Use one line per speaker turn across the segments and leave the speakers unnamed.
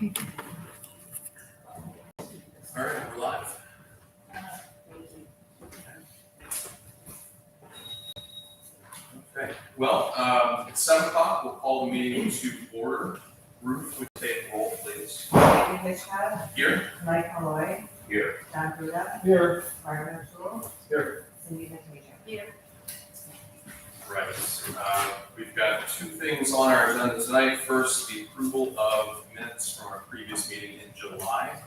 All right, we're live. Okay, well, it's 7 o'clock. We'll call the meeting to order. Ruth, would you take roll, please?
David Hitchcock,
Here.
Mike Malloy,
Here.
John Buda,
Here.
Martin O'Toole,
Here.
Cindy McMeekin. Here.
Right. We've got two things on our agenda tonight. First, the approval of minutes from our previous meeting in July.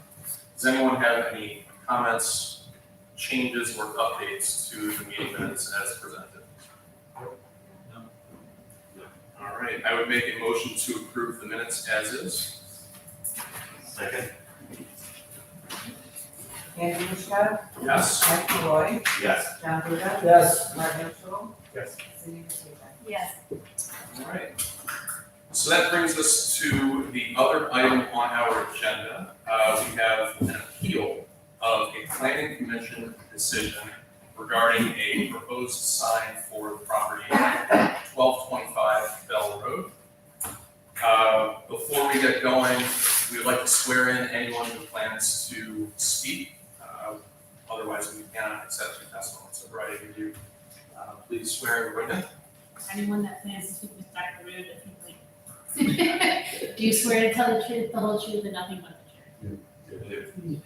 Does anyone have any comments, changes, or updates to the meeting minutes as presented? No. All right, I would make a motion to approve the minutes as is. Second.
David Hitchcock,
Yes.
Mike Malloy,
Yes.
John Buda.
Yes.
Martin O'Toole,
Yes.
Cindy McMeekin.
Yes.
All right. So that brings us to the other item on our agenda. We have an appeal of a planning commission decision regarding a proposed sign for the property at 1225 Bell Road. Before we get going, we would like to swear in anyone who plans to speak. Otherwise, we cannot accept your testimony. So, Brian, if you please swear and witness.
Anyone that plans to speak with Dr. Rude, if you please. Do you swear to tell the truth, the whole truth, and nothing but the truth?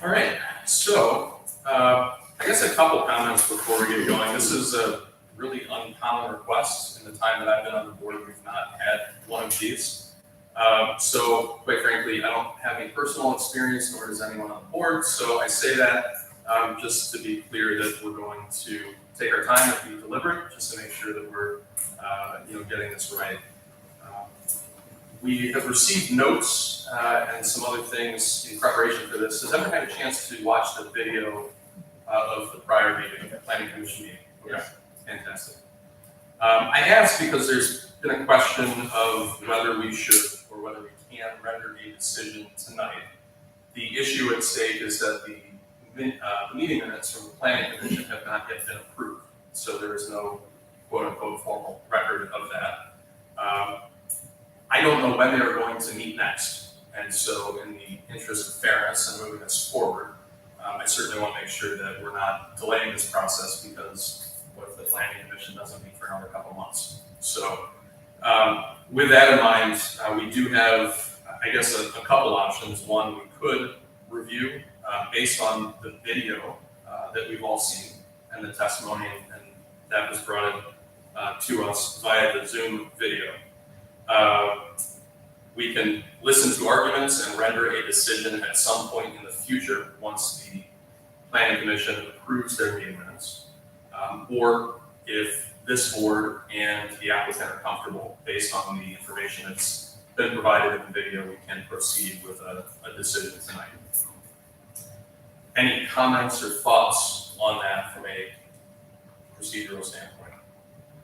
All right, so I guess a couple comments before we get going. This is a really uncommon request. In the time that I've been on the board, we've not had one of these. So quite frankly, I don't have any personal experience, nor does anyone on the board. So I say that just to be clear that we're going to take our time and be deliberate, just to make sure that we're getting this right. We have received notes and some other things in preparation for this. Has everyone had a chance to watch the video of the prior meeting, the planning commission meeting? Okay, fantastic. I asked because there's been a question of whether we should or whether we can render a decision tonight. The issue at stake is that the meeting minutes from the planning commission have not yet been approved, so there is no quote-unquote formal record of that. I don't know when they're going to meet next, and so in the interest of fairness and moving this forward, I certainly want to make sure that we're not delaying this process because what if the planning commission doesn't meet for another couple months? So with that in mind, we do have, I guess, a couple options. One, we could review based on the video that we've all seen and the testimony, and that was brought in to us via the Zoom video. We can listen to arguments and render a decision at some point in the future once the planning commission approves their meeting minutes. Or if this board and the applicant are comfortable based on the information that's been provided in the video, we can proceed with a decision tonight. Any comments or thoughts on that from a procedural standpoint?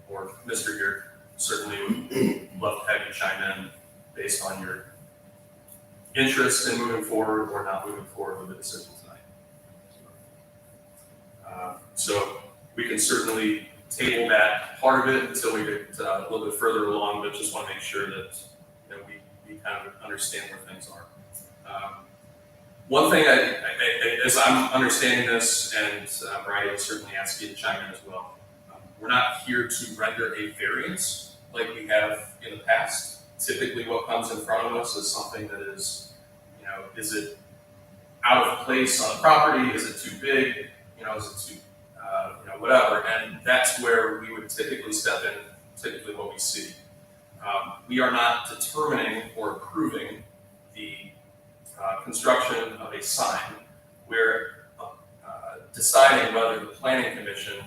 Or Mr. here certainly would love to have you chime in based on your interest in moving forward or not moving forward with the decision tonight. So we can certainly table that part of it until we get a little bit further along, but just want to make sure that we kind of understand where things are. One thing, as I'm understanding this, and Brian will certainly ask you to chime in as well, we're not here to render a variance like we have in the past. Typically what comes in front of us is something that is, is it out of place on the property? Is it too big? Is it too, whatever. And that's where we would typically step in, typically what we see. We are not determining or approving the construction of a sign. We're deciding whether the planning commission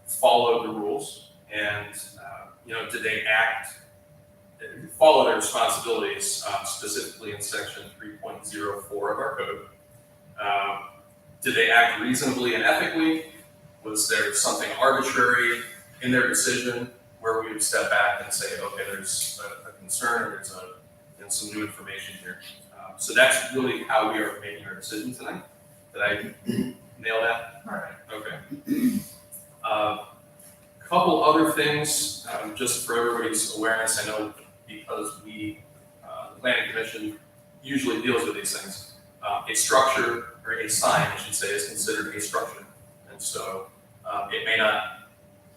followed the rules and, did they follow their responsibilities, specifically in section 3.04 of our code. Did they act reasonably and ethically? Was there something arbitrary in their decision where we would step back and say, okay, there's a concern, or there's some new information here. So that's really how we are making our decision tonight. Did I nail that? All right. Okay. Couple other things, just for everybody's awareness. I know because we, the planning commission usually deals with these things. A structure, or a sign, I should say, is considered a structure. And so it may not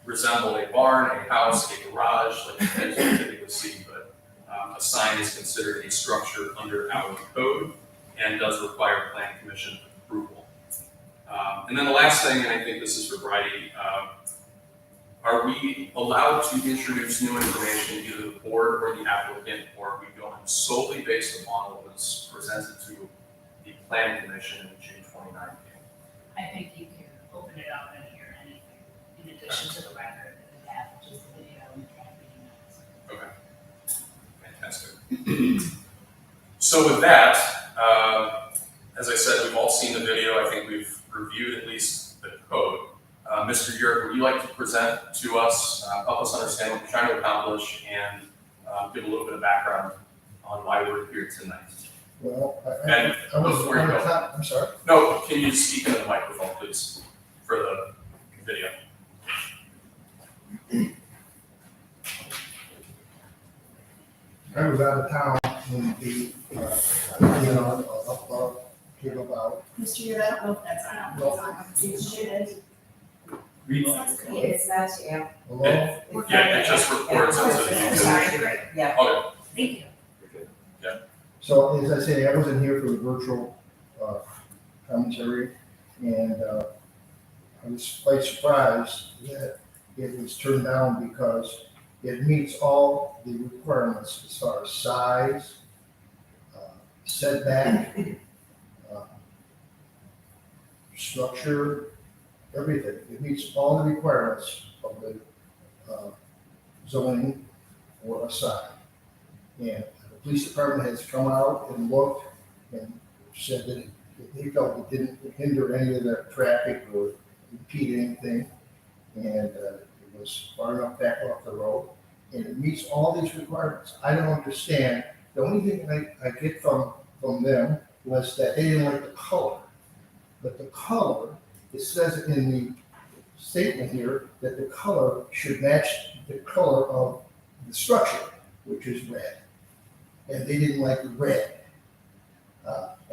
resemble a barn, a house, a garage, like you typically see, but a sign is considered a structure under our code and does require planning commission approval. And then the last thing, and I think this is for Bridie, are we allowed to introduce new information, either the board or the applicant, or are we going solely based upon what was presented to the planning commission in the June 29 meeting?
I think you can open it up and hear anything in addition to the record that we have, which is the video and the draft meeting minutes.
Okay, fantastic. So with that, as I said, we've all seen the video. I think we've reviewed at least the code. Mr. Yerk, would you like to present to us, help us understand what you're trying to accomplish, and give a little bit of background on why we're here tonight?
Well,
And
I was
before you go,
I'm sorry.
no, can you speak into the microphone, please, for the video?
I was out of town when the, came about.
Mr. Yurt, I don't know if that's on.
No.
It should.
Read.
It's not, yeah.
Hello?
Yeah, it just records into the YouTube.
Sorry, great, yeah.
Okay,
Thank you.
So as I say, I wasn't here for the virtual commentary, and I was quite surprised that it was turned down because it meets all the requirements as far as size, setback, structure, everything. It meets all the requirements of the zoning for a sign. And the police department has come out and looked and said that they felt it didn't hinder any of the traffic or impede anything. And it was far enough back off the road, and it meets all these requirements. I don't understand. The only thing I get from them was that they didn't like the color. But the color, it says in the statement here that the color should match the color of the structure, which is red. And they didn't like the red.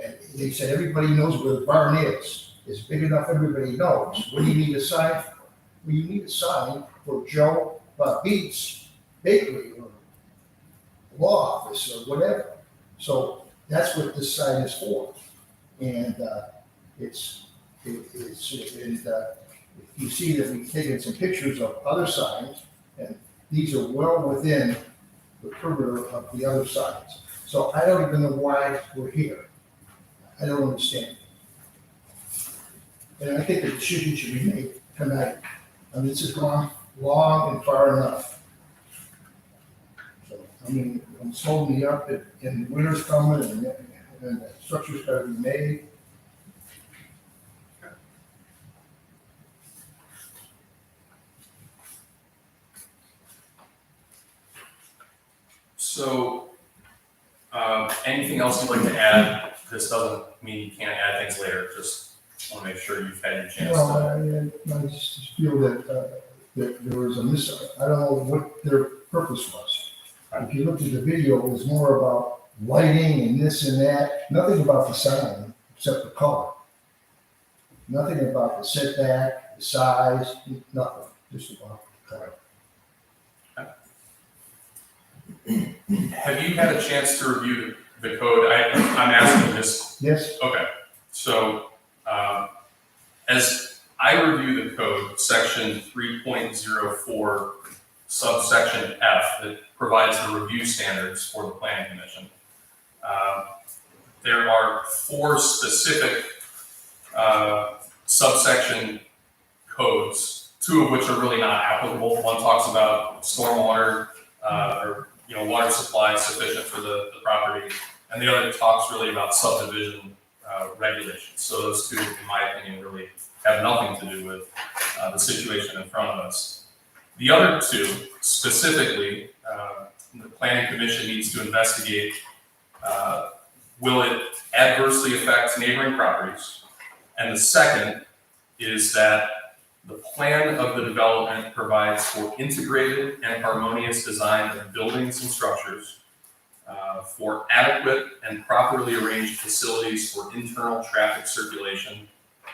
And they said, everybody knows where the barn is. It's big enough, everybody knows. What do you need a sign for? Well, you need a sign for Joe Beats Bakery or law office or whatever. So that's what this sign is for. And if you see that we've taken some pictures of other signs, and these are well within the perimeter of the other signs. So I don't even know why we're here. I don't understand. And I think the decision should be made tonight. I mean, this has gone long and far enough. So, I mean, it's holding me up, and winter's coming, and the structure's gotta be made.
So, anything else you'd like to add? This doesn't mean you can't add things later, just want to make sure you've had your chance
Well,
to.
I just feel that there was I don't know what their purpose was. If you look at the video, it was more about lighting and this and that, nothing about the sign except the color. Nothing about the setback, the size, nothing, just about the color.
Have you had a chance to review the code? I'm asking this.
Yes,
Okay, so as I review the code, section 3.04, subsection F, that provides the review standards for the planning commission. There are 4 specific subsection codes, 2 of which are really not applicable. One talks about stormwater, or water supply sufficient for the property, and the other talks really about subdivision regulations. So those 2, in my opinion, really have nothing to do with the situation in front of us. The other 2, specifically, the planning commission needs to investigate, will it adversely affect neighboring properties? And the second is that the plan of the development provides for integrated and harmonious design of buildings and structures, for adequate and properly arranged facilities for internal traffic circulation,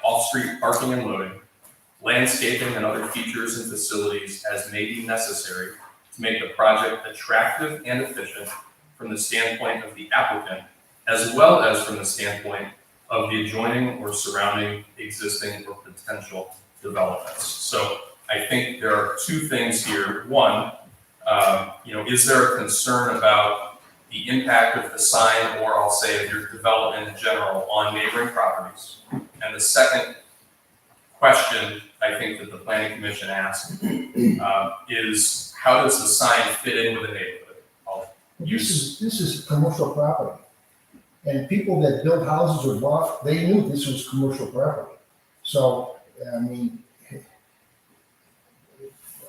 off-street parking and loading, landscaping and other features and facilities as may be necessary to make the project attractive and efficient from the standpoint of the applicant, as well as from the standpoint of the adjoining or surrounding existing or potential developments. So I think there are two things here. One, is there a concern about the impact of the sign, or I'll say of your development in general, on neighboring properties? And the second question I think that the planning commission asked is, how does the sign fit in with the neighborhood?
This is commercial property. And people that built houses or bought, they knew this was commercial property. So, I mean,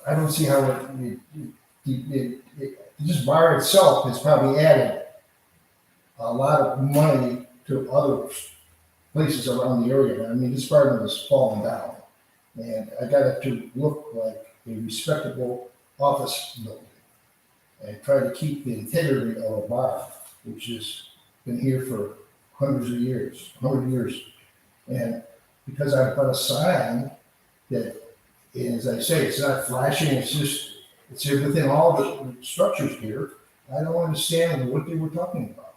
I don't see how this bar itself has probably added a lot of money to other places around the area. I mean, this bar is falling down. And I got it to look like a respectable office building and try to keep the integrity of a bar, which has been here for hundreds of years, 100 years. And because I put a sign that, as I say, it's not flashing, it's within all the structures here, I don't understand what they were talking about.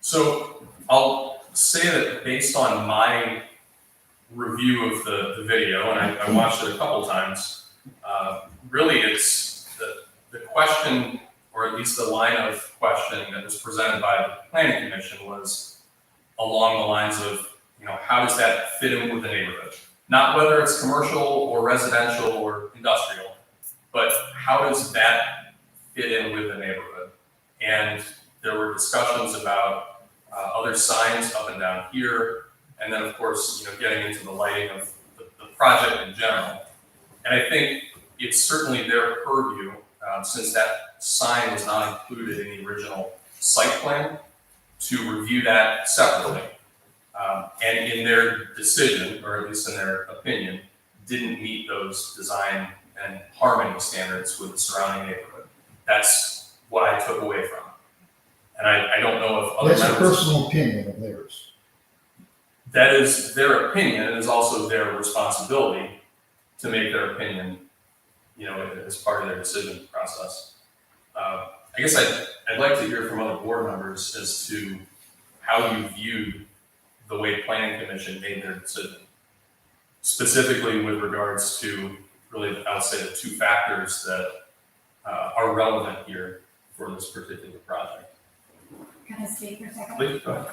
So I'll say that based on my review of the video, and I watched it a couple times, really it's the question, or at least the line of questioning that was presented by the planning commission was along the lines of, how does that fit in with the neighborhood? Not whether it's commercial or residential or industrial, but how does that fit in with the neighborhood? And there were discussions about other signs up and down here, and then of course, getting into the lighting of the project in general. And I think it's certainly their purview, since that sign was not included in the original site plan, to review that separately. And in their decision, or at least in their opinion, didn't meet those design and harmony standards with the surrounding neighborhood. That's what I took away from it. And I don't know if other
That's a
members.
personal opinion of theirs.
That is their opinion, and is also their responsibility to make their opinion, as part of their decision process. I guess I'd like to hear from other board members as to how you viewed the way Planning Commission made their decision, specifically with regards to really, I would say, the two factors that are relevant here for this particular project.
Can I speak for a second?
Please, go ahead.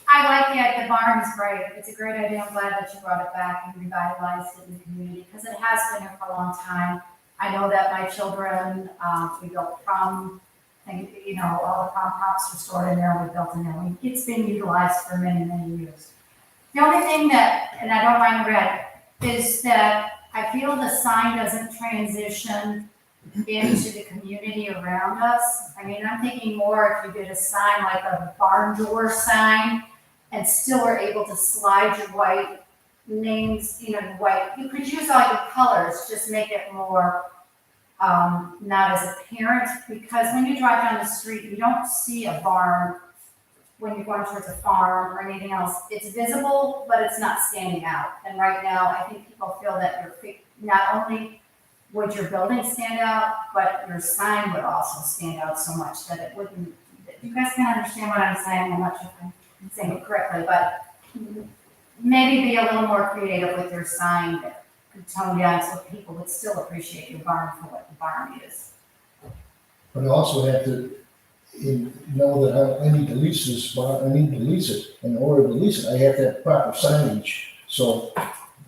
I like it. The barn is great. It's a great idea. I'm glad that you brought it back and revitalized it in the community because it has been here for a long time. I know that my children, we built prom, all the prom props were stored in there. We built in there. It's been utilized for many, many years. The only thing that, and I don't mind red, is that I feel the sign doesn't transition into the community around us. I mean, I'm thinking more if you did a sign like a barn door sign and still are able to slide your white names, white. You could use all your colors, just make it more not as apparent, because when you drive down the street, you don't see a barn when you're going towards a farm or anything else. It's visible, but it's not standing out. And right now, I think people feel that not only would your building stand out, but your sign would also stand out so much that it wouldn't. You guys can understand what I'm saying. I'm not sure if I'm saying it correctly, but maybe be a little more creative with your sign that could tone down so people would still appreciate your barn for what the barn is.
But I also have to know that I need to lease this barn, I need to lease it. In order to lease it, I have to have proper signage. So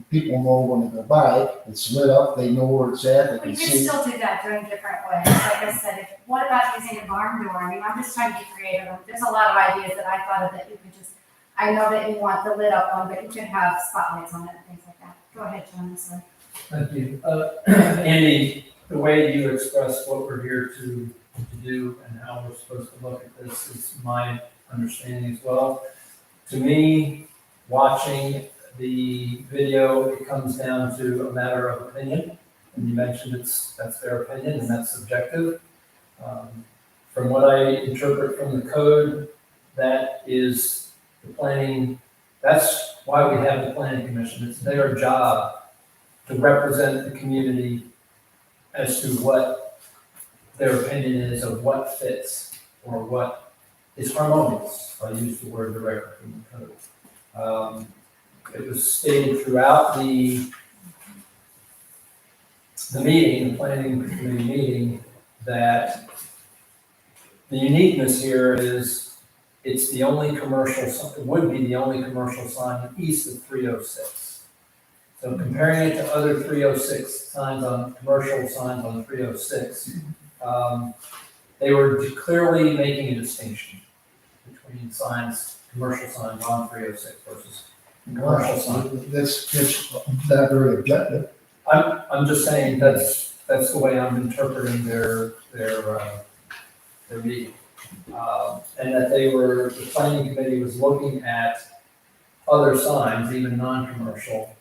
people know when they buy it, it's lit up, they know where it's at, they
We
can
could
see.
still do that during different ways. Like I said, what about using a barn door? I mean, I'm just trying to be creative. There's a lot of ideas that I thought of that you could just, I know that you want the lit up one, but you could have spotlights on it and things like that. Go ahead, John, I'm sorry.
Thank you. Andy, the way you expressed what we're here to do and how we're supposed to look at this is my understanding as well. To me, watching the video, it comes down to a matter of opinion. And you mentioned that's their opinion and that's subjective. From what I interpret from the code, that is the planning, that's why we have the planning commission. It's their job to represent the community as to what their opinion is of what fits or what is harmonious. I'll use the word directly from the code. It was stated throughout the meeting, the planning committee meeting, that the uniqueness here is it's the only commercial, it would be the only commercial sign east of 306. So comparing it to other 306 signs on, commercial signs on 306, they were clearly making a distinction between signs, commercial signs on 306 versus commercial signs.
That's not very objective.
I'm just saying that's the way I'm interpreting their meeting. And that the planning committee was looking at other signs, even non-commercial,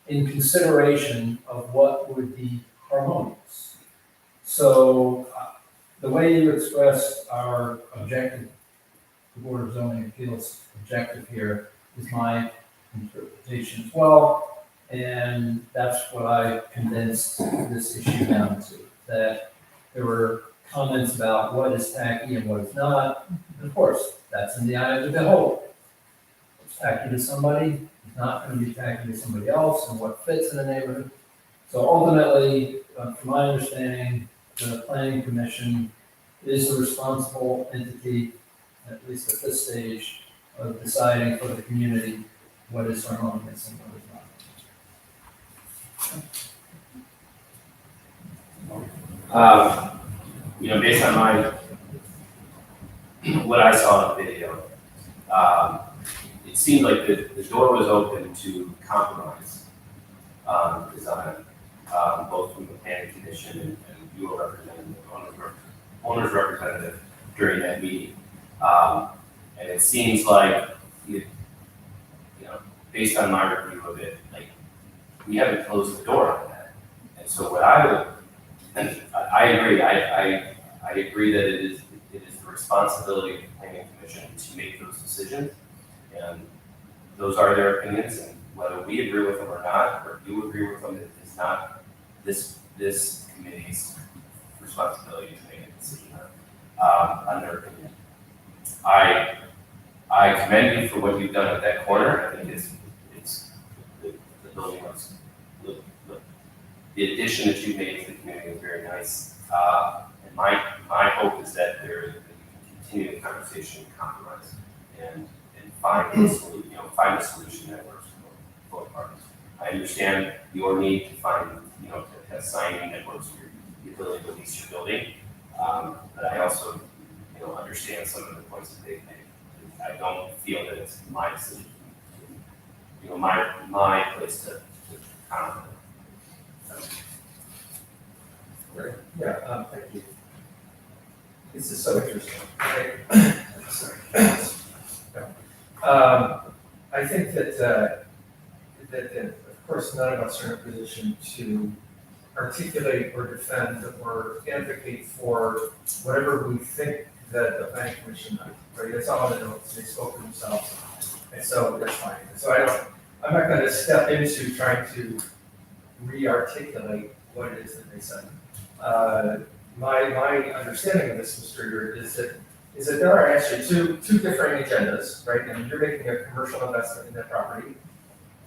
in consideration of what would be harmonious. So the way you expressed our objective, the Board of Zoning Appeals objective here is my interpretation as well. And that's what I condensed this issue down to, that there were comments about what is tacky and what is not. And of course, that's in the eye of the beholder. What's tacky to somebody is not going to be tacky to somebody else, and what fits in the neighborhood. So ultimately, from my understanding, the planning commission is the responsible entity, at least at this stage, of deciding for the community what is harmonious and what is not.
Based on what I saw in the video, it seemed like the door was open to compromise design, both from the planning commission and you were representing the owner's representative during that meeting. And it seems like, based on my review of it, like, we haven't closed the door on that. And so what I agree, I agree that it is the responsibility of the planning commission to make those decisions. And those are their opinions, and whether we agree with them or not, or you agree with them, it is not this committee's responsibility to make a decision on their opinion. I commend you for what you've done at that corner. I think it's the building looks, the addition that you've made to the community is very nice. And my hope is that you can continue the conversation and compromise and find a solution that works for both parties. I understand your need to find, to have signing that works for the ability to lease your building. But I also, understand some of the points that they've made. I don't feel that it's my decision, my place to comment.
Great. Yeah, thank you. This is so interesting. I think that of course none of us are in a position to articulate or defend or advocate for whatever we think that the planning commission does, right? That's all in the notes. They spoke for themselves, and so that's fine. So I'm not going to step into trying to re-articulate what it is that they said. My understanding of this, Mr. Eater, is that there are actually two different agendas, right? And you're making a commercial investment in that property,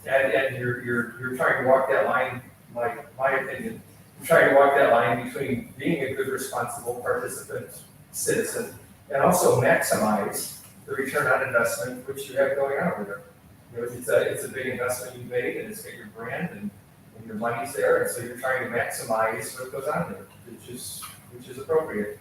and you're trying to walk that line. My opinion, you're trying to walk that line between being a good, responsible participant, citizen, and also maximize the return on investment which you have going on over there. It's a big investment you've made, and it's got your brand and your money's there, and so you're trying to maximize what goes on there, which is appropriate.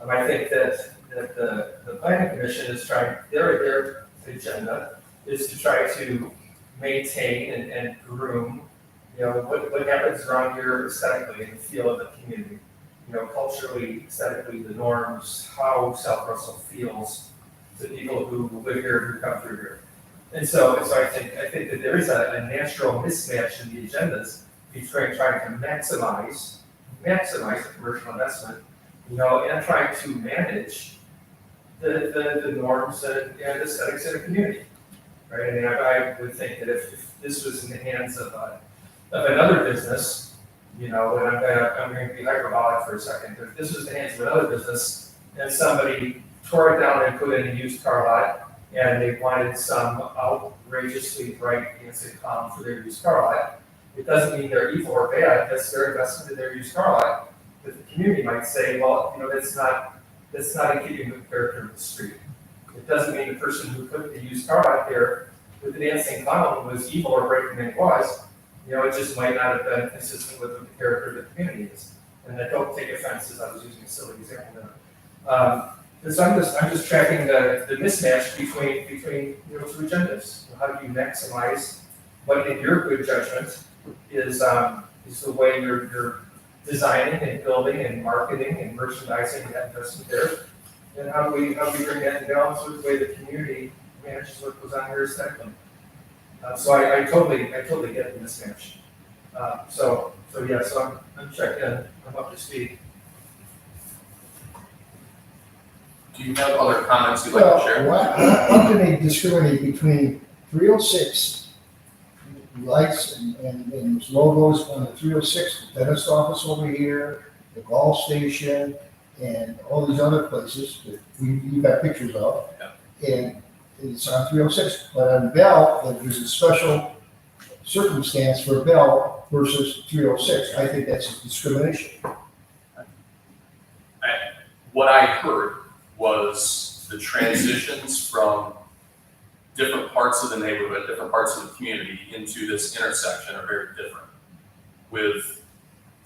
I think that the planning commission is trying, their agenda is to try to maintain and groom, what happens around here aesthetically in the feel of the community. Culturally, aesthetically, the norms, how South Russell feels to people who live here, who come through here. And so I think that there is a natural mismatch in the agendas between trying to maximize the commercial investment and trying to manage the norms and aesthetics in a community, right? I mean, I would think that if this was in the hands of another business, and I'm going to be hyperbolic for a second, but if this was in the hands of another business and somebody tore it down and put in a used car lot and they wanted some outrageously bright fancy for their used car lot, it doesn't mean they're evil or bad, that's their investment in their used car lot. But the community might say, well, that's not in keeping with the character of the street. It doesn't mean the person who put the used car out there with the dancing clown was evil or breaking than it was. It just might not have been consistent with what the character of the community is. And I don't take offense, as I was using a silly example there. And so I'm just tracking the mismatch between two agendas. How do you maximize what, in your good judgment, is the way you're designing and building and marketing and merchandising that investment there? And how do we bring that in balance with the way the community manages what goes on here aesthetically? So I totally get the mismatch. So I'm checked in. I'm up to speed.
Do you have other comments you'd like to share?
How can they discriminate between 306 lights and those logos on the 306, the dentist office over here, the golf station, and all these other places that you got pictures of?
Yeah.
And it's on 306, but on Bell, there's a special circumstance for Bell versus 306. I think that's discrimination.
What I heard was the transitions from different parts of the neighborhood, different parts of the community into this intersection are very different. With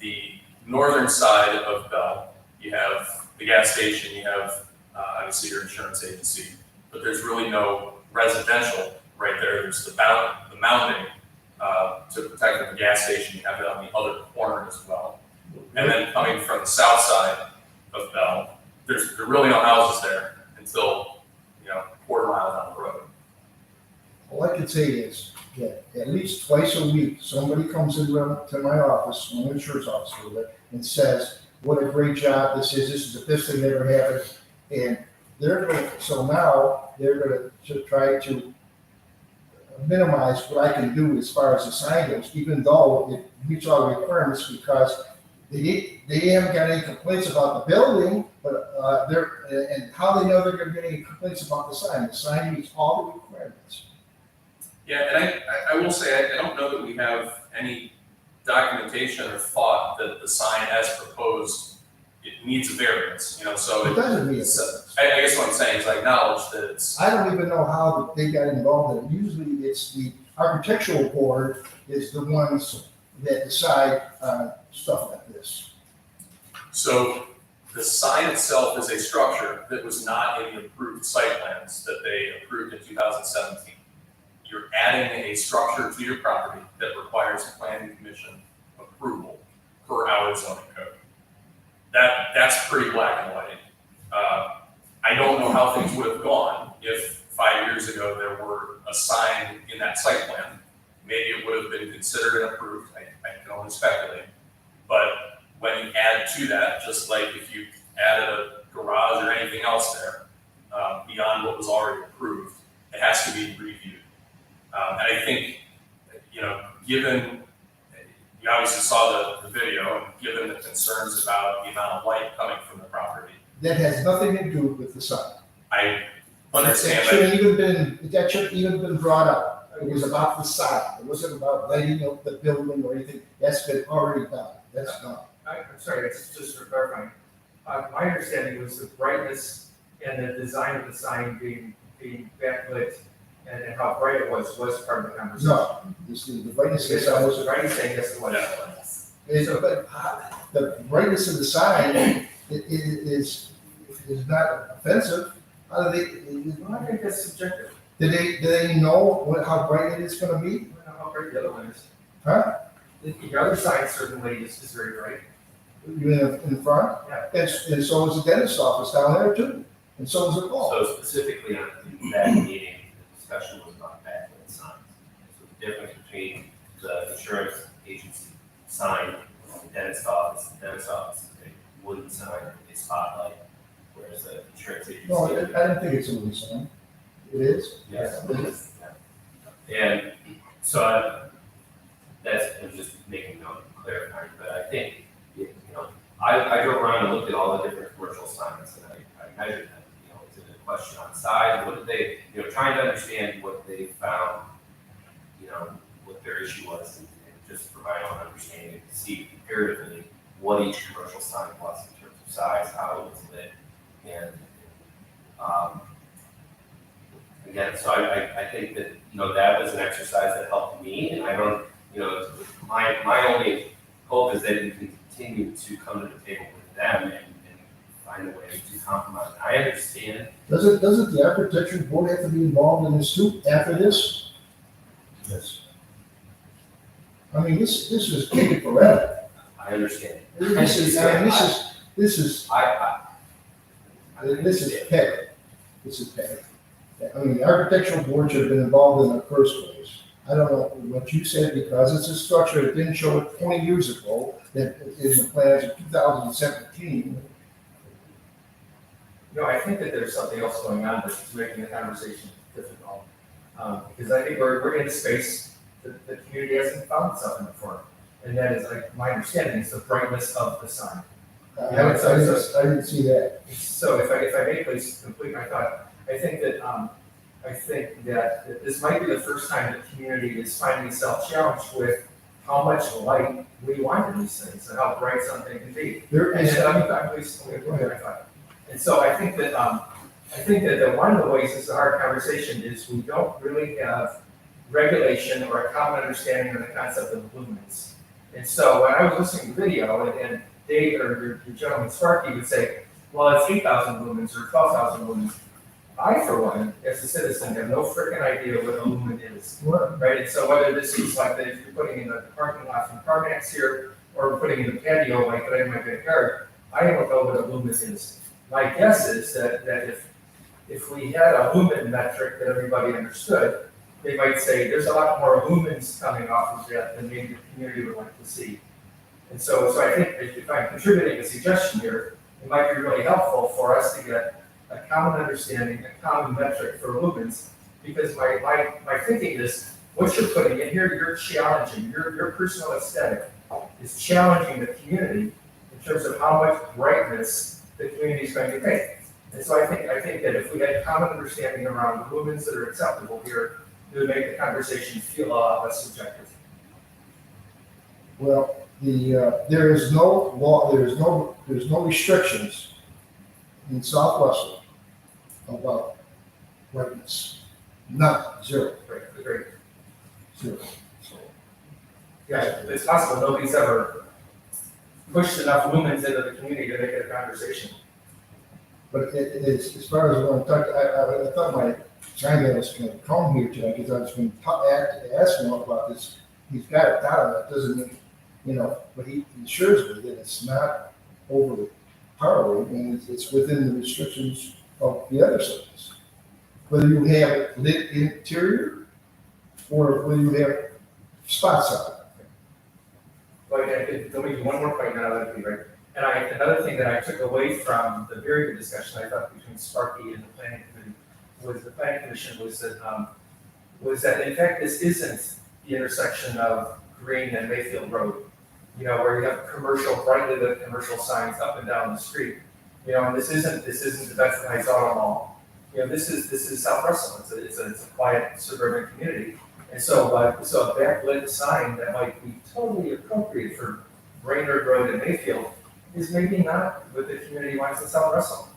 the northern side of Bell, you have the gas station, you have obviously your insurance agency, but there's really no residential right there. There's the mounting to protect the gas station, you have it on the other corner as well. And then coming from the south side of Bell, there are really no houses there until, a quarter mile down the road.
All I can say is that at least twice a week, somebody comes into my office, my insurance office, and says, what a great job this is the best thing that ever happened. And now they're going to try to minimize what I can do as far as the sign goes, even though it meets all the requirements, because they haven't got any complaints about the building, but and how they know they're going to get any complaints about the sign. The sign meets all the requirements.
Yeah, and I will say, I don't know that we have any documentation or thought that the sign as proposed, it needs a variance, so.
It doesn't mean it's.
I guess what I'm saying is I acknowledge that it's.
I don't even know how they got involved in it. Usually it's the architectural board is the ones that decide stuff like this.
So the sign itself is a structure that was not in the approved site plans that they approved in 2017. You're adding a structure to your property that requires a planning commission approval per our zoning code. That's pretty black and white. I don't know how things would have gone if 5 years ago there were a sign in that site plan. Maybe it would have been considered and approved. I can only speculate. But when you add to that, just like if you added a garage or anything else there, beyond what was already approved, it has to be reviewed. And I think, given, you obviously saw the video, and given the concerns about the amount of light coming from the property.
That has nothing to do with the sign.
I understand
That shouldn't even been brought up. It was about the sign. It wasn't about lighting up the building or anything. That's been already done. That's done.
I'm sorry, just for clarifying. My understanding was the brightness and the design of the sign being backlit and how bright it was part of the conversation.
No, the brightness of the sign was.
Right, saying yes, it was.
The brightness of the sign is not offensive. How do
I think that's subjective.
do they know how bright it is going to be?
I don't know how bright the other one is.
Huh?
The other side certainly is very bright.
You in the front?
Yeah.
And so is the dentist office down there too. And so is the hall.
So specifically on that meeting, the discussion was about backlit signs. So the difference between the insurance agency sign and the dentist office is a wooden sign, a spotlight, whereas the insurance agency.
No, I don't think it's a wooden sign. It is?
Yes.
It is.
And so I'm just making note, clarifying, but I think, you know, I drove around and looked at all the different commercial signs and I measured them, you know, is it a question on size, what did they, you know, trying to understand what they found, you know, what their issue was and just for my own understanding to see comparatively what each commercial sign was in terms of size, how it was lit. And, again, so I think that, you know, that was an exercise that helped me, and I don't, you know, my only hope is that you can continue to come to the table with them and find a way to compromise. I understand.
Doesn't the architecture board have to be involved in this too, after this?
Yes.
I mean, this is taking forever.
I understand.
This is petty. This is petty. I mean, the architectural board should have been involved in the first place. I don't know what you said, because it's a structure that didn't show it 20 years ago, that in the plans of 2017.
No, I think that there's something else going on that's making the conversation difficult. Because I think we're in a space that the community hasn't found itself in before. And that is, like, my understanding is the brightness of the sign.
I didn't see that.
So if I may please complete my thought, I think that this might be the first time the community is finding itself challenged with how much light we want in these things and how bright something can be. And so I think that one of the ways this is a hard conversation is we don't really have regulation or a common understanding of the concept of lumens. And so when I was listening to the video and Dave or your gentleman Sparky would say, well, it's 8,000 lumens or 12,000 lumens. I, for one, as a citizen, have no freaking idea what a lumen is, right? And so whether this is like that, if you're putting in the parking lot from CarMax here, or putting in the patio like that in my backyard, I don't know what a lumen is. My guess is that if we had a lumen metric that everybody understood, they might say there's a lot more lumens coming off of that than maybe the community would like to see. And so I think if I'm contributing a suggestion here, it might be really helpful for us to get a common understanding, a common metric for lumens, because my thinking is, what you're putting in here, you're challenging, your personal aesthetic is challenging the community in terms of how much brightness the community is going to pay. And so I think that if we had common understanding around the lumens that are acceptable here, it would make the conversation feel a lot less subjective.
Well, there is no law, there's no restrictions in Southwest about brightness. None, zero.
Great.
Zero.
Yeah, it's possible nobody's ever pushed enough lumens into the community to make it a conversation.
But it's, as far as I want to talk, I thought my China was going to come here tonight, because I was going to ask him about this. He's got it down, that doesn't mean, you know, but he assures me that it's not overpowering, and it's within the restrictions of the other signs. Whether you have it lit interior, or whether you have spots on it.
But let me do one more point, now that'd be right. And another thing that I took away from the very good discussion I thought between Sparky and the planning commission was that in fact this isn't the intersection of Green and Mayfield Road, you know, where you have brightly lit commercial signs up and down the street. You know, and this isn't the Bedford Heights Auto Mall. You know, this is South Russell. It's a quiet suburban community. And so a backlit sign that might be totally appropriate for Brainerd Road and Mayfield is maybe not what the community wants in South Russell.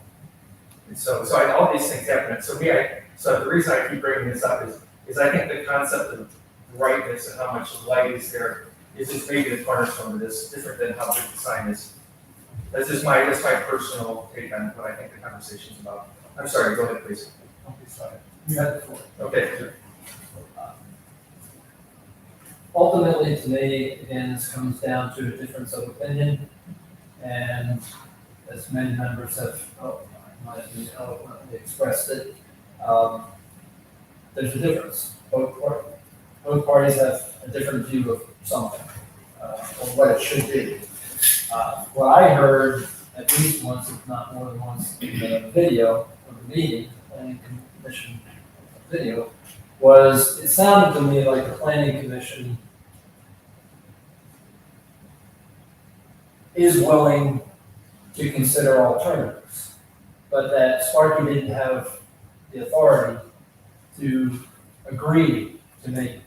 And so all these things happen. And so the reason I keep bringing this up is I think the concept of brightness and how much light is there is just maybe the cornerstone of this, different than how big the sign is. That's my personal take on what I think the conversation's about. I'm sorry, go ahead, please.
You had the floor.
Okay, sure.
Ultimately, to me, again, this comes down to a difference of opinion, and as many members have eloquently expressed it, there's a difference. Both parties have a different view of something, or what it should be. What I heard, at least once, if not more than once, the video of the meeting, the planning commission video, was, it sounded to me like the planning commission is willing to consider alternatives, but that Sparky didn't have the authority to agree to make.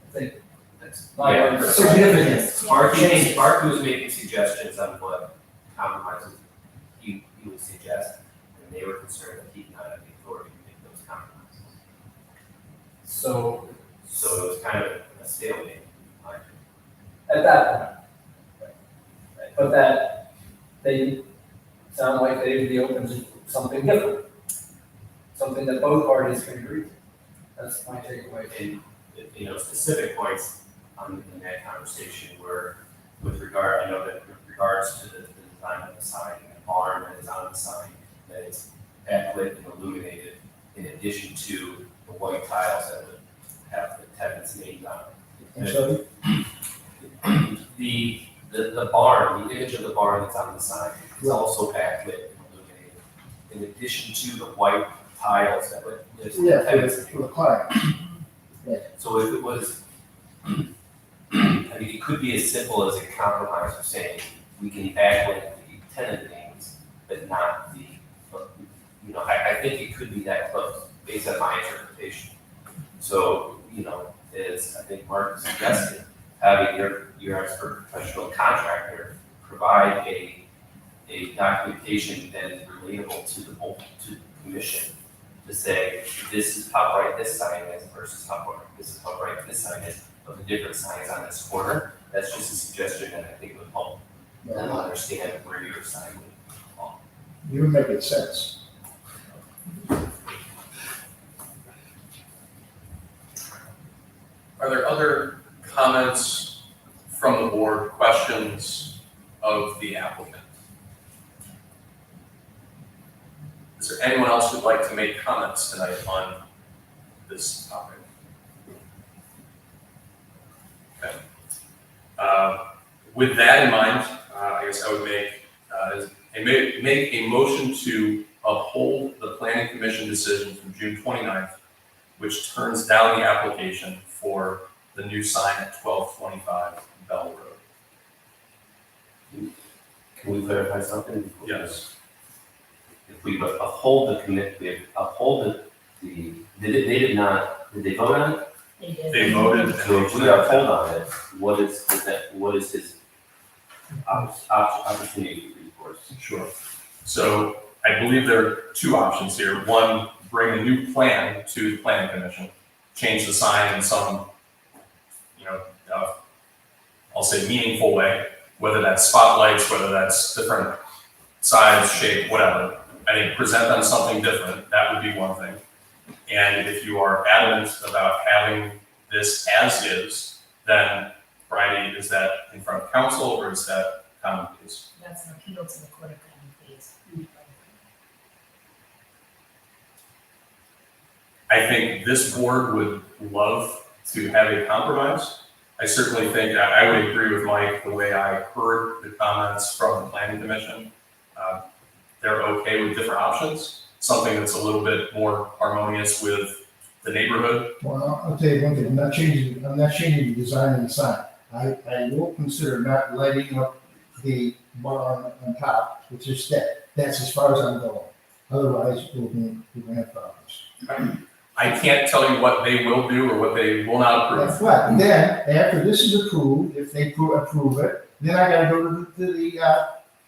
I think
That's,
my
yeah,
significant.
Sparky was making suggestions on what compromises he would suggest, and they were concerned that he did not have the authority to make those compromises.
So
So it was kind of a stalemate, in my opinion.
at that point, but that they sound like they'd be open to something different, something that both parties can agree to. That's my takeaway.
And, specific points in that conversation were with regard, I know that with regards to the design of the sign, and the barn that is on the sign, that it's backlit and illuminated in addition to the white tiles that would have the tenant's names on it.
And so,
The barn, the image of the barn that's on the sign is also backlit and illuminated, in addition to the white tiles that would list the
yeah,
tenant's name.
for the client.
So if it was, I mean, it could be as simple as a compromise of saying, we can backlit the tenant names, but not the, I think it could be that close, based on my interpretation. So, as I think Mark suggested, having your expert professional contractor provide a documentation that is relatable to the commission, to say, this is how bright this sign is versus how bright this sign is, of the different signs on this corner. That's just a suggestion that I think would help them understand where your sign would fall.
You would make it sense.
Are there other comments from the board, questions of the applicant? Is there anyone else who'd like to make comments tonight on this topic? Okay. With that in mind, I guess I would make a motion to uphold the planning commission decision from June 29th, which turns down the application for the new sign at 1225 Bell Road.
Can we clarify something?
Yes.
If we uphold the commit, we uphold they did they vote on it?
They did.
They voted.
So if we uphold on it, what is his opportunity for recourse?
Sure. So I believe there are two options here. One, bring a new plan to the planning commission, change the sign in some, I'll say meaningful way, whether that's spotlights, whether that's different size, shape, whatever. I think present them something different, that would be one thing. And if you are adamant about having this as is, then Friday, is that in front of council or is that common pleas?
That's an appeal to the court of common pleas.
I think this board would love to have a compromise. I certainly think, I would agree with Mike, the way I heard the comments from the planning commission. They're okay with different options, something that's a little bit more harmonious with the neighborhood.
Well, I'll tell you one thing, I'm not changing the design of the sign. I will consider not lighting up the barn on top, which is that. That's as far as I'm going. Otherwise, we're going to have problems.
I can't tell you what they will do or what they will not approve.
That's right. Then, after this is approved, if they approve it, then I gotta go to the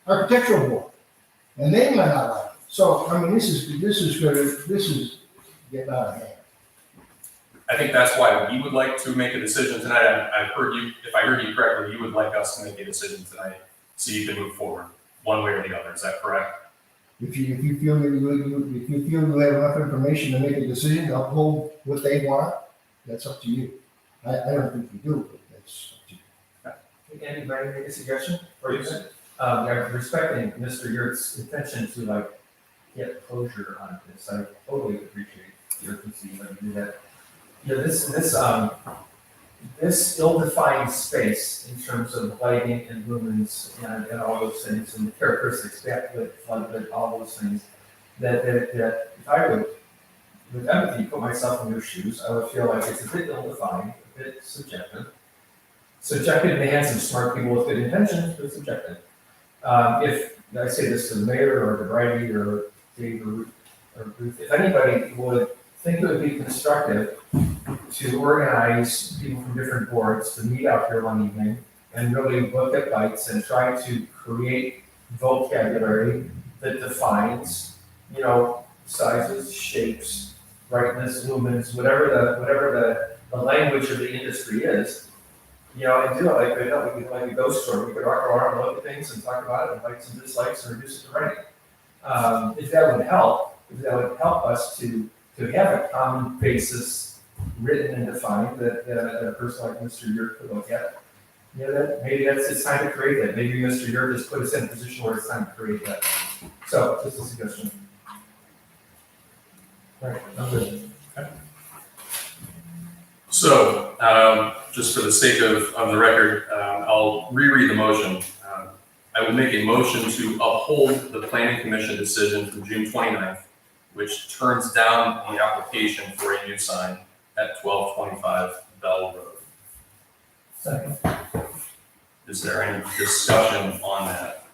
architectural board. And they might not like it. So, I mean, this is getting out of hand.
I think that's why we would like to make a decision tonight. I've heard you, if I heard you correctly, you would like us to make a decision tonight so you can move forward, one way or the other. Is that correct?
If you feel you have enough information to make a decision, uphold what they want, that's up to you. I don't think you do, but that's up to you.
Anybody make a suggestion?
Please.
I'm respecting Mr. Yurt's intention to get closure on this. I totally appreciate your conceit when you do that. This this ill-defined space in terms of lighting and lumens and all those things and the characteristics, backlit, floodlit, all those things, that if I would, with empathy, put myself in your shoes, I would feel like it's a bit ill-defined, a bit subjective. Subjective in the hands of smart people with good intentions, but subjective. If, I say this to the mayor or to Brady or Dave or Ruth, if anybody would think it would be constructive to organize people from different boards to meet out here one evening and really look at lights and try to create vocabulary that defines, sizes, shapes, brightness, lumens, whatever the language of the industry is, and do it like a ghost story. We could walk around and look at things and talk about it and likes and dislikes and reduce it to writing. If that would help us to have a common basis written and defined that a person like Mr. Yurt could look at. It's time to create that. Maybe Mr. Yurt just put us in a position where it's time to create that. So, just a suggestion. All right, I'm good.
So, just for the sake of the record, I'll reread the motion. I would make a motion to uphold the planning commission decision from June 29th, which turns down the application for a new sign at 1225 Bell Road.
Second.
Is there any discussion on that?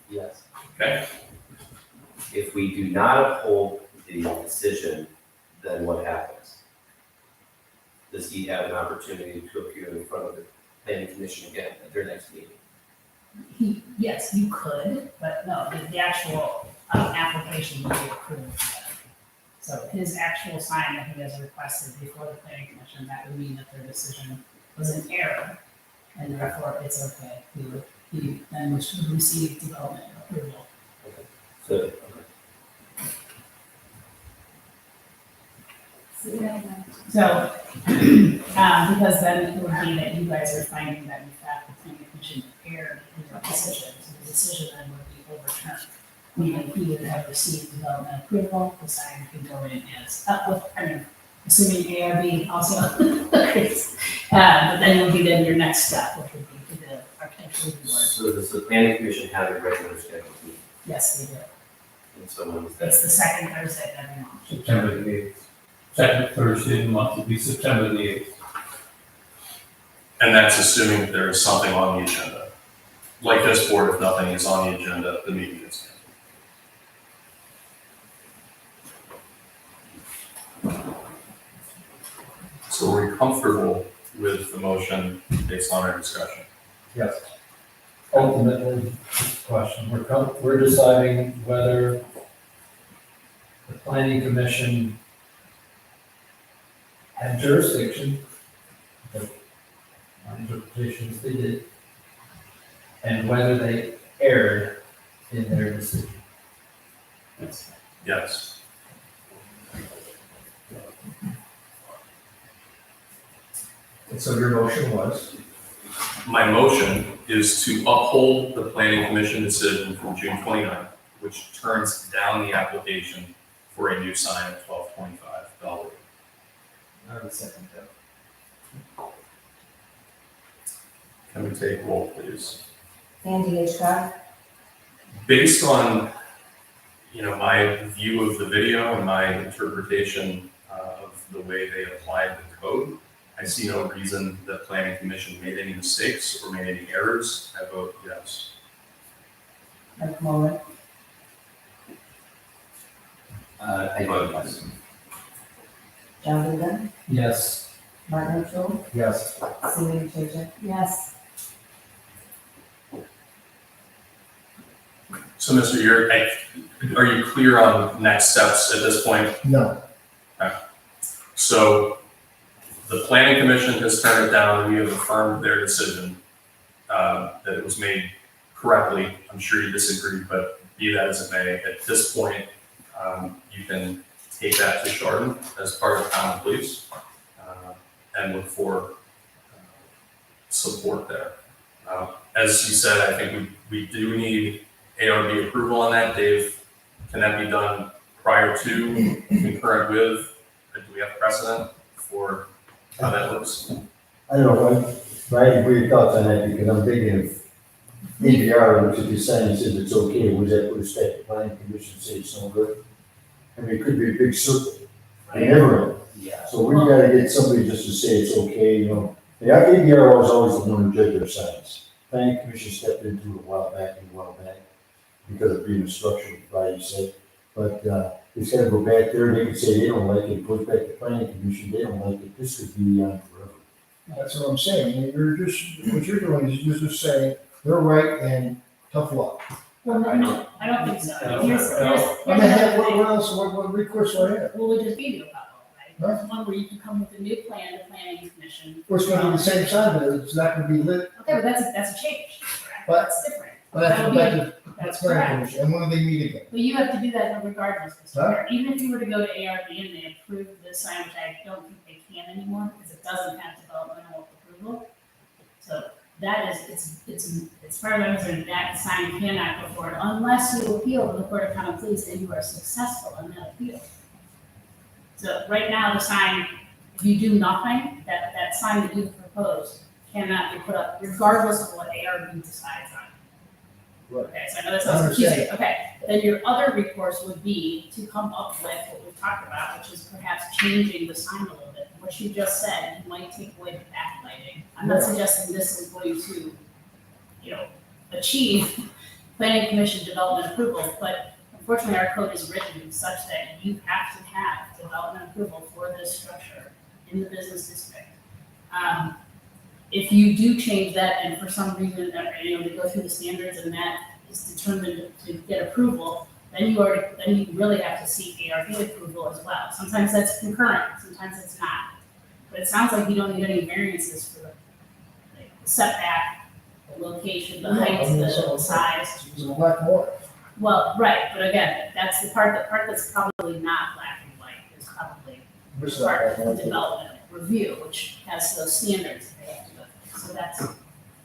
Yes.
Okay.
If we do not uphold the decision, then what happens? Does he have an opportunity to appear in front of the planning commission again at their next meeting?
Yes, you could, but no, the actual application would be approved. So his actual sign that he has requested before the planning commission, that would mean that their decision was an error, and therefore it's okay. He then would receive development approval.
So,
So, because then it would be that you guys are finding that in fact the planning commission erred in their decision, so the decision then would be overturned. Meaning he would have received development approval, the sign could go in as, assuming ARB also agrees. But then it would be then your next step, which would be to the architectural review board.
so does the planning commission have a regular scheduled meeting?
Yes, they do.
And so when is that?
It's the second Thursday of every month.
September the 8th. Second Thursday of the month would be September the 8th.
And that's assuming that there is something on the agenda. Like this board, if nothing is on the agenda, the meeting is canceled. So are we comfortable with the motion based on our discussion?
Yes. Ultimately, question, we're deciding whether the planning commission had jurisdiction, but my interpretation is they did, and whether they erred in their decision.
Yes.
And so your motion was?
My motion is to uphold the planning commission decision from June 29th, which turns down the application for a new sign at 1225 Bell Road.
I would second that.
Can we take roll, please?
Andy Hitchcock,
Based on, my view of the video and my interpretation of the way they applied the code, I see no reason that planning commission made any mistakes or made any errors. I vote yes.
Mike Muller,
I vote yes.
John Dugan,
Yes.
Martin O'Toole,
Yes.
Celia Churchill,
Yes,
So, Mr. Yurt, are you clear on next steps at this point?
No,
So, the planning commission has turned it down. We have affirmed their decision that it was made correctly. I'm sure you disagree, but be that as it may, at this point, you can take that to Chardon as part of common pleas and look for support there. As you said, I think we do need ARB approval on that. Dave, can that be done prior to, concurrent with, do we have precedent for how that looks?
I don't know, Brian, what are your thoughts on that, because I'm thinking of ABR, looks at the sign and says it's okay, was that put a state planning commission say it's no good? I mean, it could be a big circle, you never know,
Yeah.
so we gotta get somebody just to say it's okay, you know. The ABR was always the one who judged their signs, planning commission stepped into it a while back, because of being a structural, like you said. But, it's gotta go back there, they can say they don't like it, it goes back to planning commission, they don't like it, this could be on forever.
That's what I'm saying, you're just, what you're doing is you're just saying, they're right and tough luck.
Well, no, I don't think so. I mean, here's
I mean,
another
what
thing.
else, what recourse do I have?
Well, we just gave you a couple, right?
Huh?
There's one where you can come with a new plan, the planning commission.
Well, it's gonna be the same sign, but it's not gonna be lit,
Okay, but that's a change, correct?
But-
That's different.
but that's
That'll
back
be-
to
That's
planning
correct.
commission, and when do they meet again?
But you have to do that regardless, Mr.
Huh?
Mayor. Even if you were to go to ARB and they approve the sign, which I don't think they can anymore because it doesn't have developmental approval. So that is, it's far as I'm concerned, that sign cannot go forward unless you appeal to the Court of Common Pleas and you are successful in that appeal. So right now, the sign, if you do nothing, that sign that you've proposed cannot be put up regardless of what ARB decides on.
Right.
Okay, so I know that
I
sounds
understand.
confusing. Okay, then your other recourse would be to come up with what we've talked about, which is perhaps changing the sign a little bit. What you just said, you might take away the backlighting. I'm not
Yeah.
suggesting this is going to, achieve planning commission development approval, but unfortunately, our code is written such that you have to have development approval for this structure in the business district. If you do change that and for some reason, they go through the standards and that is determined to get approval, then you really have to seek ARB approval as well. Sometimes that's concurrent, sometimes it's not. But it sounds like you don't need any variances for the setback, the location, the height, the size.
It's a black and white.
Well, right, but again, that's the part that's probably not black and white, is probably
It's not
part
black
of
and
the
white.
development review, which has those standards that they have to go through.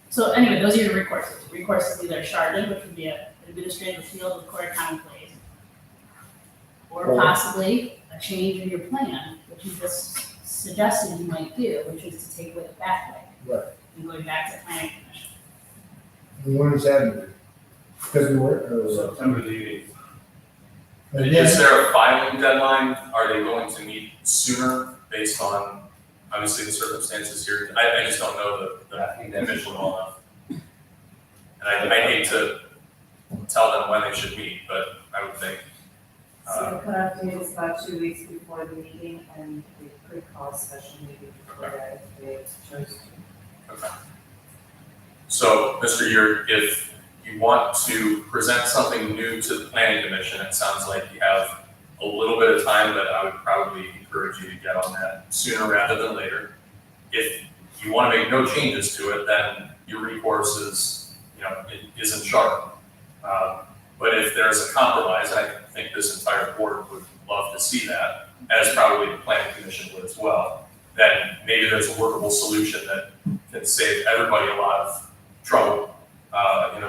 So anyway, those are your recourses. Recourse is either Chardon, which would be an administrative appeal to the Court of Common Pleas, or
Right.
possibly a change in your plan, which you just suggested you might do, which is to take away the backlight.
Right.
And going back to planning commission.
And when is that due? February, or,
September the 8th.
and
Is
then,
there a filing deadline? Are they going to meet sooner based on, obviously, the circumstances here? I just don't know the official well enough. And I hate to tell them when they should meet, but I would think,
So the cutoff date is about 2 weeks before the meeting, and we could call a special meeting before that if they chose to.
okay. So, Mr. Yurt, if you want to present something new to the planning commission, it sounds like you have a little bit of time, but I would probably encourage you to get on that sooner rather than later. If you want to make no changes to it, then your recourse is, isn't sharp. But if there's a compromise, I think this entire board would love to see that, as probably the planning commission would as well, then maybe there's a workable solution that can save everybody a lot of trouble,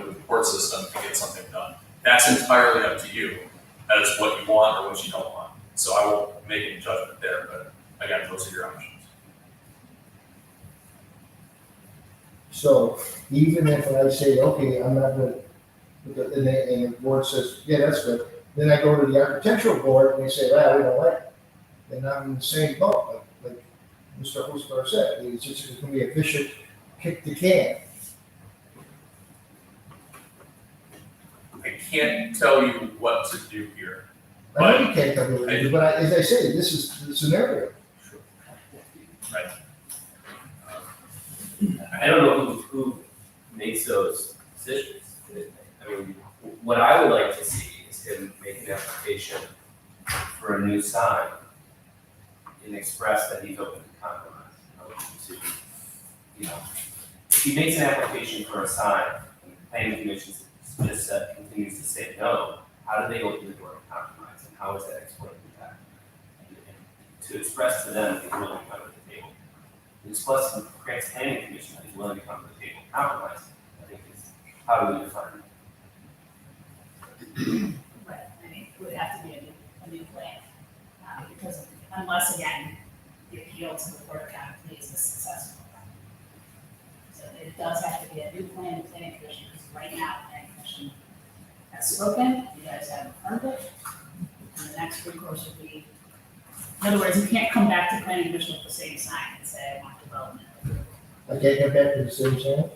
with the court system to get something done. That's entirely up to you as what you want or what you don't want. So I won't make any judgment there, but again, those are your options.
so even if I say, okay, I'm not gonna, and the board says, yeah, that's good, then I go to the architectural board and they say, well, we don't like it. Then I'm in the same boat, like Mr. Husler said, it's just gonna be a vicious kick the can.
I can't tell you what to do here.
I know you can't tell me what to do, but as I say, this is the scenario.
I don't know who makes those decisions. I mean, what I would like to see is him make an application for a new sign and express that he's open to compromise. If he makes an application for a sign and the planning commission just continues to say no, how do they open the door to compromise and how is that explained to them? And to express to them that he's willing to come to the table. Express to the planning commission that he's willing to come to the table, compromise, I think is how do we define it?
Right, it would have to be a new plan, because unless, again, the appeal to the Court of Common Pleas is successful. does have to be a new plan to planning commission, because right now, planning commission has spoken, you guys haven't heard it. And the next recourse would be, in other words, you can't come back to planning commission with the same sign and say, I want development.
I can't get back to the same thing?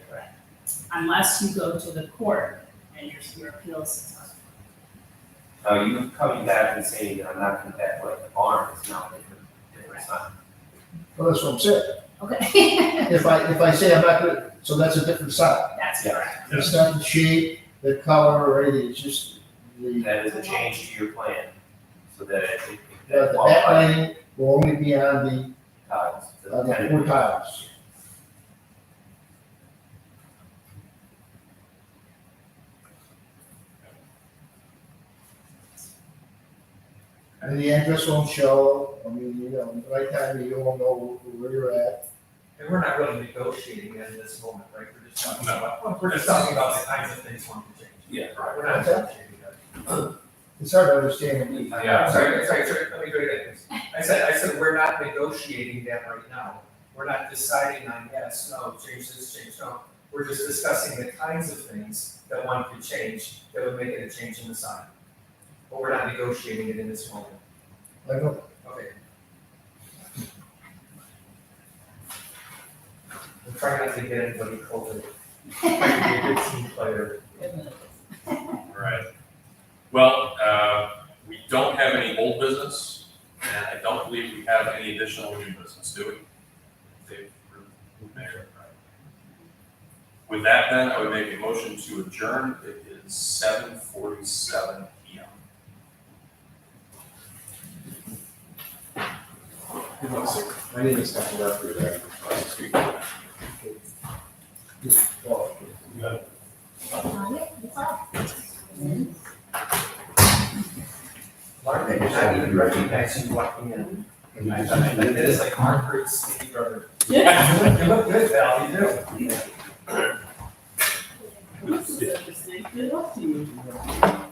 Unless you go to the court and your appeal is successful.
You coming back and saying that I'm not coming back like the barn is not different sign.
Well, that's what I'm saying.
Okay.
If I say I'm not good, so that's a different sign.
That's correct.
It's not the shape, the color, or anything, it's just the,
That is a change to your plan, so that it
the back
qualifies
lighting will only be on
tiles.
the four tiles. And the address won't show, I mean, you know, right time you won't know where you're at.
And we're not really negotiating at this moment, right? We're just talking about the kinds of things one can change.
Yeah.
Right, we're not negotiating that.
It's hard to understand.
Yeah.
Sorry, let me go again. I said, we're not negotiating that right now. We're not deciding on yes, no, change this, change no. We're just discussing the kinds of things that one could change that would make it a change in the sign. But we're not negotiating it in this moment.
I don't,
Okay. I'm trying not to get anybody COVID. Trying to be a good team player.
All right. Well, we don't have any old business, and I don't believe we have any additional new business, do we? Dave, Mayor, right. With that then, I would make a motion to adjourn. It is 7:47 PM.
My name is Dr. Leffler, there.
Mark, I did not even recognize you walking in. It is like Margaret's skinny brother.
Yeah.
You look good, Val, you do.
Good luck to you.